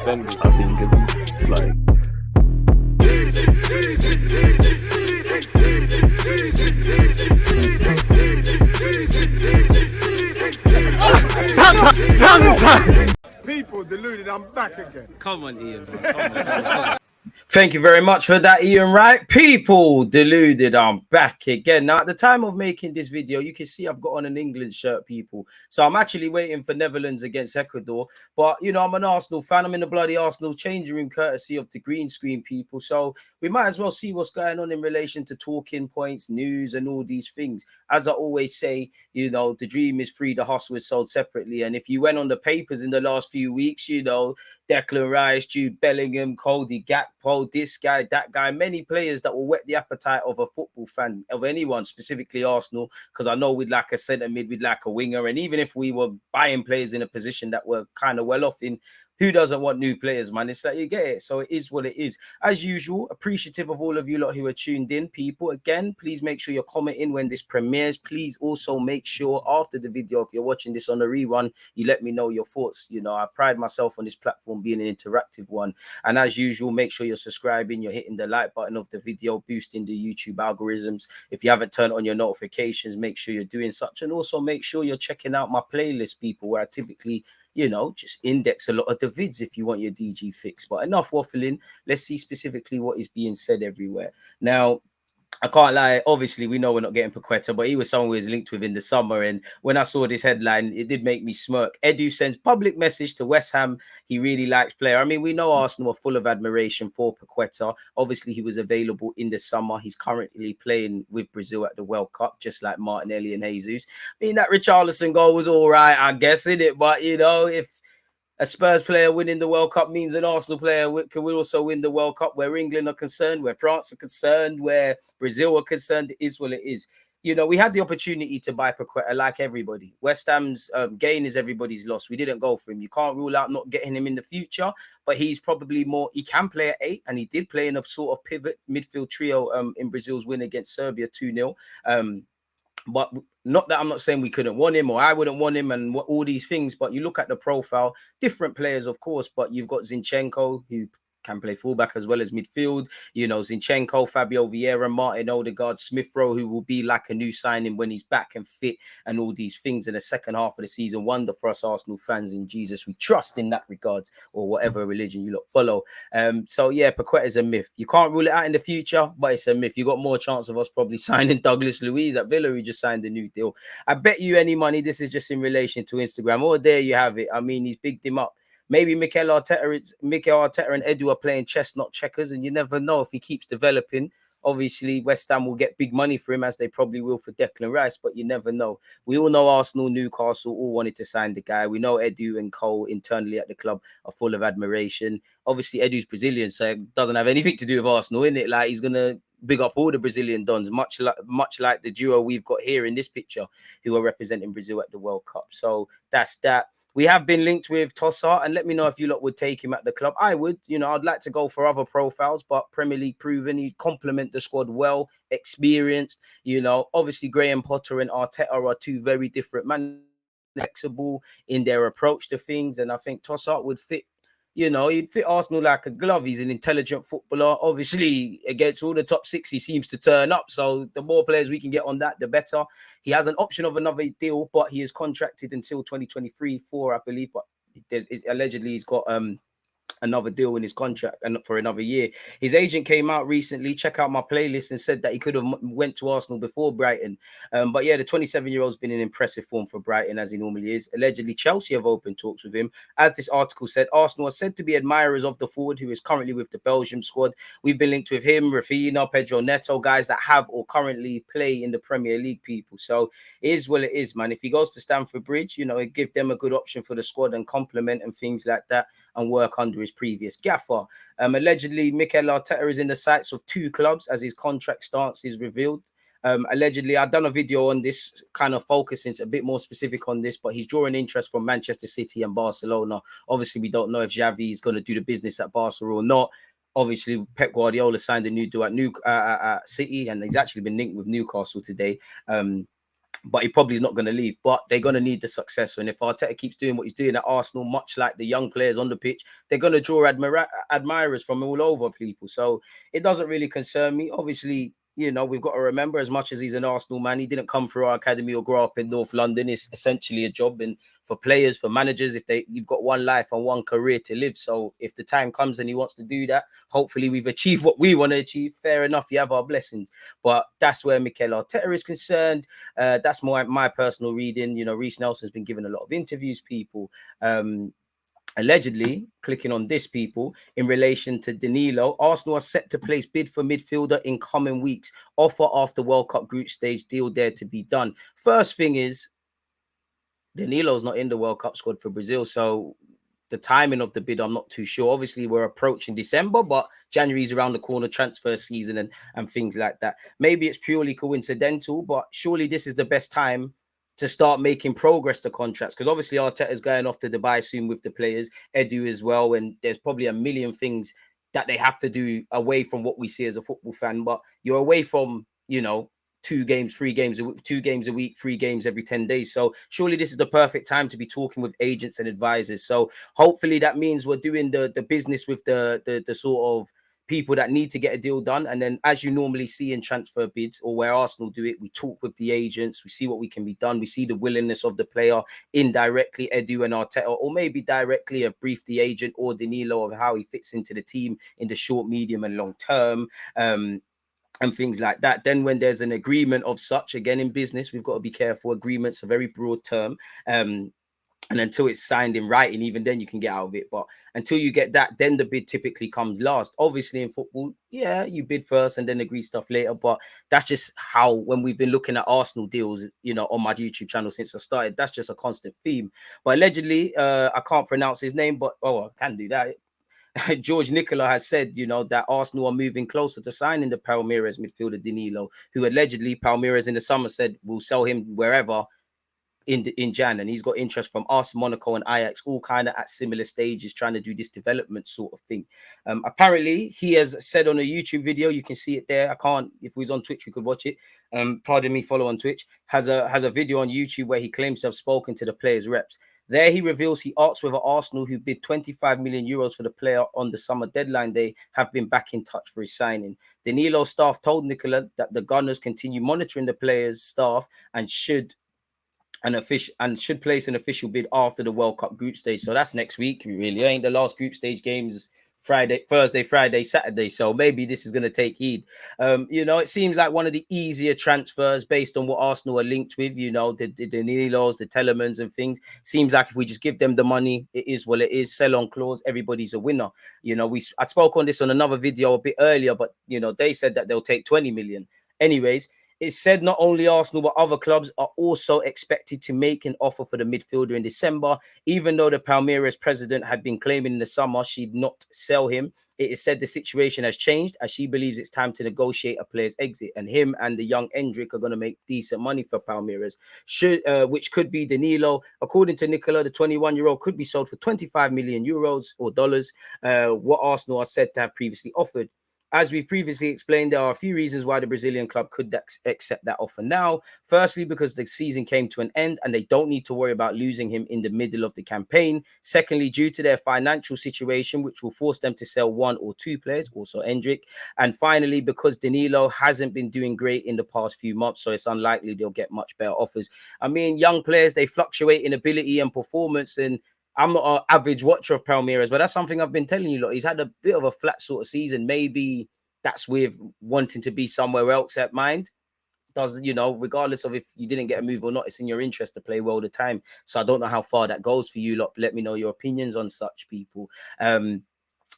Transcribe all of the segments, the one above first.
defenders, I think, is like. People deluded, I'm back again. Come on, Ian, bro. Come on. Thank you very much for that, Ian Wright. People deluded, I'm back again. Now, at the time of making this video, you can see I've got on an England shirt, people. So I'm actually waiting for Netherlands against Ecuador. But, you know, I'm an Arsenal fan. I'm in the bloody Arsenal changing room courtesy of the green screen, people. So we might as well see what's going on in relation to talking points, news, and all these things. As I always say, you know, the dream is free, the hustle is sold separately. And if you went on the papers in the last few weeks, you know, Declan Rice, Jude Bellingham, Cody Gakpo, this guy, that guy, many players that will whet the appetite of a football fan, of anyone, specifically Arsenal, because I know we'd like a centre mid, we'd like a winger. And even if we were buying players in a position that were kind of well off in, who doesn't want new players, man? It's like you get it. So it is what it is. As usual, appreciative of all of you lot who are tuned in, people. Again, please make sure you're commenting when this premieres. Please also make sure after the video, if you're watching this on a rerun, you let me know your thoughts. You know, I pride myself on this platform being an interactive one. And as usual, make sure you're subscribing, you're hitting the like button of the video, boosting the YouTube algorithms. If you haven't turned on your notifications, make sure you're doing such. And also make sure you're checking out my playlist, people, where I typically, you know, just index a lot of the vids if you want your DG fix. But enough waffling. Let's see specifically what is being said everywhere. Now, I can't lie. Obviously, we know we're not getting Paqueta, but he was someone we was linked with in the summer. And when I saw this headline, it did make me smirk. Edu sends public message to West Ham. He really likes player. I mean, we know Arsenal are full of admiration for Paqueta. Obviously, he was available in the summer. He's currently playing with Brazil at the World Cup, just like Martinelli and Jesus. I mean, that Richarlison goal was all right, I guess, isn't it? But, you know, if a Spurs player winning the World Cup means an Arsenal player can also win the World Cup, where England are concerned, where France are concerned, where Brazil are concerned. It is what it is. You know, we had the opportunity to buy Paqueta like everybody. West Ham's gain is everybody's loss. We didn't go for him. You can't rule out not getting him in the future, but he's probably more, he can play at 8, and he did play in a sort of pivot midfield trio in Brazil's win against Serbia 2-0. But not that I'm not saying we couldn't want him or I wouldn't want him and all these things, but you look at the profile, different players, of course, but you've got Zinchenko, who can play fullback as well as midfield. You know, Zinchenko, Fabio Vieira, Martin Odegaard, Smith Rowe, who will be like a new signing when he's back and fit, and all these things in the second half of the season. Wonder for us Arsenal fans in Jesus. We trust in that regard, or whatever religion you lot follow. So yeah, Paqueta is a myth. You can't rule it out in the future, but it's a myth. You got more chance of us probably signing Douglas Luiz at Villa, who just signed a new deal. I bet you any money this is just in relation to Instagram. Oh, there you have it. I mean, he's bigged him up. Maybe Mikel Arteta and Edu are playing chess, not checkers, and you never know if he keeps developing. Obviously, West Ham will get big money for him, as they probably will for Declan Rice, but you never know. We all know Arsenal, Newcastle all wanted to sign the guy. We know Edu and Cole internally at the club are full of admiration. Obviously, Edu's Brazilian, so it doesn't have anything to do with Arsenal, isn't it? Like, he's going to big up all the Brazilian dons, much like the duo we've got here in this picture, who are representing Brazil at the World Cup. So that's that. We have been linked with Tossart, and let me know if you lot would take him at the club. I would. You know, I'd like to go for other profiles, but Premier League proven. He'd complement the squad well, experienced. You know, obviously Graham Potter and Arteta are two very different men, flexible in their approach to things, and I think Tossart would fit. You know, he'd fit Arsenal like a glove. He's an intelligent footballer. Obviously, against all the top 6, he seems to turn up. So the more players we can get on that, the better. He has an option of another deal, but he is contracted until 2023-4, I believe. But allegedly he's got another deal in his contract and for another year. His agent came out recently, check out my playlist, and said that he could have went to Arsenal before Brighton. But yeah, the 27-year-old's been in impressive form for Brighton, as he normally is. Allegedly, Chelsea have opened talks with him. As this article said, Arsenal are said to be admirers of the forward, who is currently with the Belgium squad. We've been linked with him, Rafinha, Pedro Neto, guys that have or currently play in the Premier League, people. So it is what it is, man. If he goes to Stamford Bridge, you know, it give them a good option for the squad and complement and things like that, and work under his previous gaffer. Allegedly, Mikel Arteta is in the sights of 2 clubs as his contract stance is revealed. Allegedly, I've done a video on this, kind of focusing a bit more specific on this, but he's drawing interest from Manchester City and Barcelona. Obviously, we don't know if Xavi is going to do the business at Barcelona or not. Obviously, Pep Guardiola signed a new deal at City, and he's actually been linked with Newcastle today. but he probably is not going to leave. But they're going to need the successor. And if Arteta keeps doing what he's doing at Arsenal, much like the young players on the pitch, they're going to draw admirers from all over people. So it doesn't really concern me. Obviously, you know, we've got to remember, as much as he's an Arsenal man, he didn't come through our academy or grow up in North London. It's essentially a job, and for players, for managers, you've got one life and one career to live. So if the time comes and he wants to do that, hopefully we've achieved what we want to achieve. Fair enough, you have our blessings. But that's where Mikel Arteta is concerned. That's my personal reading. You know, Reece Nelson's been given a lot of interviews, people. Allegedly, clicking on this, people, in relation to Danilo, Arsenal are set to place bid for midfielder in coming weeks. Offer after World Cup group stage, deal there to be done. First thing is, Danilo's not in the World Cup squad for Brazil, so the timing of the bid, I'm not too sure. Obviously, we're approaching December, but January's around the corner, transfer season and things like that. Maybe it's purely coincidental, but surely this is the best time to start making progress to contracts, because obviously Arteta's going off to Dubai soon with the players, Edu as well, and there's probably a million things that they have to do away from what we see as a football fan. But you're away from, you know, 2 games, 3 games, 2 games a week, 3 games every 10 days. So surely this is the perfect time to be talking with agents and advisors. So hopefully that means we're doing the business with the sort of people that need to get a deal done. And then, as you normally see in transfer bids, or where Arsenal do it, we talk with the agents, we see what we can be done, we see the willingness of the player indirectly, Edu and Arteta, or maybe directly a brief the agent or Danilo of how he fits into the team in the short, medium and long term. And things like that. Then when there's an agreement of such, again, in business, we've got to be careful. Agreement's a very broad term. And until it's signed in writing, even then you can get out of it. But until you get that, then the bid typically comes last. Obviously in football, yeah, you bid first and then agree stuff later. But that's just how, when we've been looking at Arsenal deals, you know, on my YouTube channel since I started, that's just a constant theme. But allegedly, I can't pronounce his name, but I can do that. George Nicola has said, you know, that Arsenal are moving closer to signing the Palmeiras midfielder Danilo, who allegedly Palmeiras in the summer said will sell him wherever in Jan, and he's got interest from us, Monaco and Ajax, all kind of at similar stages, trying to do this development sort of thing. Apparently, he has said on a YouTube video, you can see it there. I can't, if we was on Twitch, we could watch it. Pardon me, follow on Twitch. Has a video on YouTube where he claims to have spoken to the players' reps. There he reveals he asks whether Arsenal, who bid 25 million euros for the player on the summer deadline day, have been back in touch for his signing. Danilo's staff told Nicola that the Gunners continue monitoring the players' staff and should place an official bid after the World Cup group stage. So that's next week, really. Ain't the last group stage games Thursday, Friday, Saturday. So maybe this is going to take heed. You know, it seems like one of the easier transfers based on what Arsenal are linked with, you know, the Danilos, the Telemans and things. Seems like if we just give them the money, it is what it is. Sell on clause, everybody's a winner. You know, I spoke on this on another video a bit earlier, but, you know, they said that they'll take 20 million. Anyways, it's said not only Arsenal, but other clubs are also expected to make an offer for the midfielder in December. Even though the Palmeiras president had been claiming in the summer she'd not sell him, it is said the situation has changed as she believes it's time to negotiate a player's exit. And him and the young Endrick are going to make decent money for Palmeiras, which could be Danilo. According to Nicola, the 21-year-old could be sold for 25 million euros or dollars, what Arsenal are said to have previously offered. As we've previously explained, there are a few reasons why the Brazilian club could accept that offer now. Firstly, because the season came to an end and they don't need to worry about losing him in the middle of the campaign. Secondly, due to their financial situation, which will force them to sell 1 or 2 players, also Endrick. And finally, because Danilo hasn't been doing great in the past few months, so it's unlikely they'll get much better offers. I mean, young players, they fluctuate in ability and performance, and I'm not an average watcher of Palmeiras, but that's something I've been telling you. Lot. He's had a bit of a flat sort of season. Maybe that's with wanting to be somewhere else at mind. Does, you know, regardless of if you didn't get a move or not, it's in your interest to play well all the time. So I don't know how far that goes for you lot. Let me know your opinions on such people.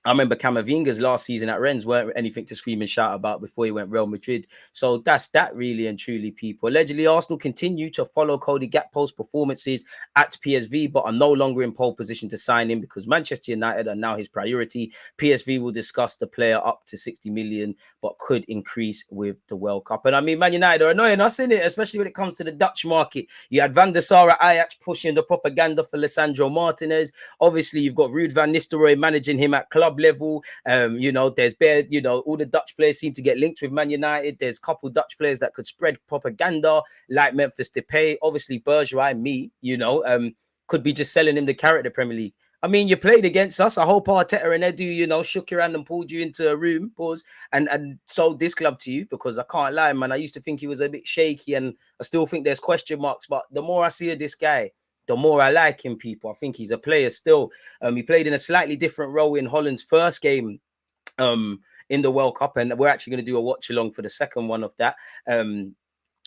I remember Camavinga's last season at Rennes weren't anything to scream and shout about before he went Real Madrid. So that's that, really and truly, people. Allegedly, Arsenal continue to follow Cody Gakpo's performances at PSV, but are no longer in pole position to sign him because Manchester United are now his priority. PSV will discuss the player up to 60 million, but could increase with the World Cup. And I mean, Man United are annoying us, innit? Especially when it comes to the Dutch market. You had Van der Sar at Ajax pushing the propaganda for Lisandro Martinez. Obviously, you've got Ruud van Nistelrooy managing him at Clubhouse. club level. You know, there's bare, you know, all the Dutch players seem to get linked with Man United. There's a couple Dutch players that could spread propaganda, like Memphis Depay, obviously Bergwijn, you know, could be just selling him the carrot the Premier League. I mean, you played against us. I hope Arteta and Edu, you know, shook your hand and pulled you into a room, and sold this club to you, because I can't lie, man. I used to think he was a bit shaky, and I still think there's question marks. But the more I see of this guy, the more I like him, people. I think he's a player still. He played in a slightly different role in Holland's first game in the World Cup, and we're actually going to do a watch along for the second one of that.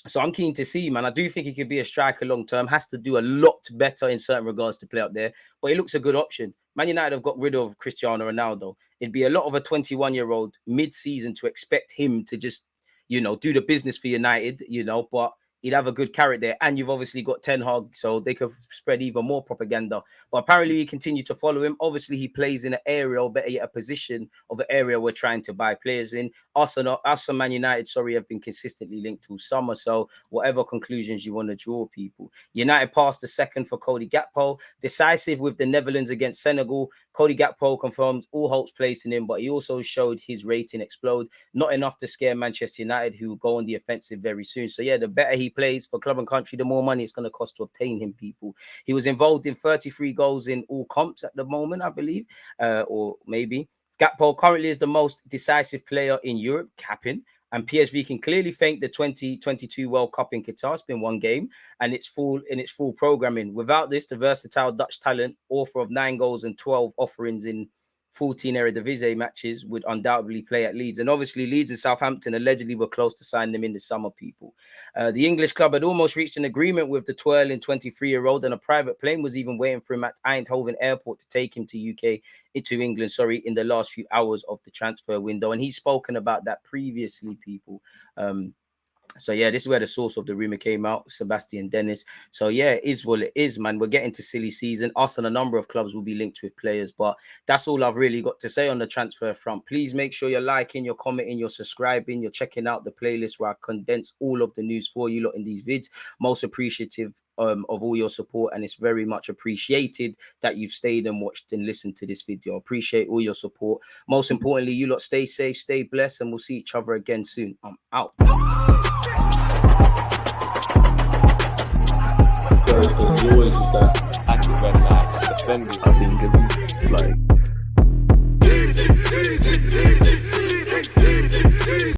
So I'm keen to see, man. I do think he could be a striker long term. Has to do a lot better in certain regards to play up there, but he looks a good option. Man United have got rid of Cristiano Ronaldo. It'd be a lot of a 21-year-old mid-season to expect him to just, you know, do the business for United, you know, but he'd have a good carrot there. And you've obviously got Ten Hag, so they could spread even more propaganda. But apparently we continue to follow him. Obviously he plays in an area, or better yet, a position of the area we're trying to buy players in. Us and Man United, have been consistently linked to summer. So whatever conclusions you want to draw, people. United passed the second for Cody Gakpo. Decisive with the Netherlands against Senegal. Cody Gakpo confirmed all hopes placed in him, but he also showed his rating explode. Not enough to scare Manchester United, who will go on the offensive very soon. So yeah, the better he plays for club and country, the more money it's going to cost to obtain him, people. He was involved in 33 goals in all comps at the moment, I believe, or maybe. Gakpo currently is the most decisive player in Europe, capping. And PSV can clearly thank the 2022 World Cup in Qatar. It's been one game, and it's full programming. Without this, the versatile Dutch talent, author of 9 goals and 12 offerings in 14 Eredivisie matches, would undoubtedly play at Leeds. And obviously Leeds and Southampton allegedly were close to signing them in the summer, people. The English club had almost reached an agreement with the twirling 23-year-old, and a private plane was even waiting for him at Eindhoven Airport to take him to England, in the last few hours of the transfer window. And he's spoken about that previously, people. So yeah, this is where the source of the rumor came out, Sebastian Dennis. So yeah, it is what it is, man. We're getting to silly season. Us and a number of clubs will be linked with players, but that's all I've really got to say on the transfer front. Please make sure you're liking, you're commenting, you're subscribing, you're checking out the playlist where I condense all of the news for you lot in these vids. Most appreciative of all your support, and it's very much appreciated that you've stayed and watched and listened to this video. Appreciate all your support. Most importantly, you lot stay safe, stay blessed, and we'll see each other again soon. I'm out. There's always just that active red line defending. I think it's like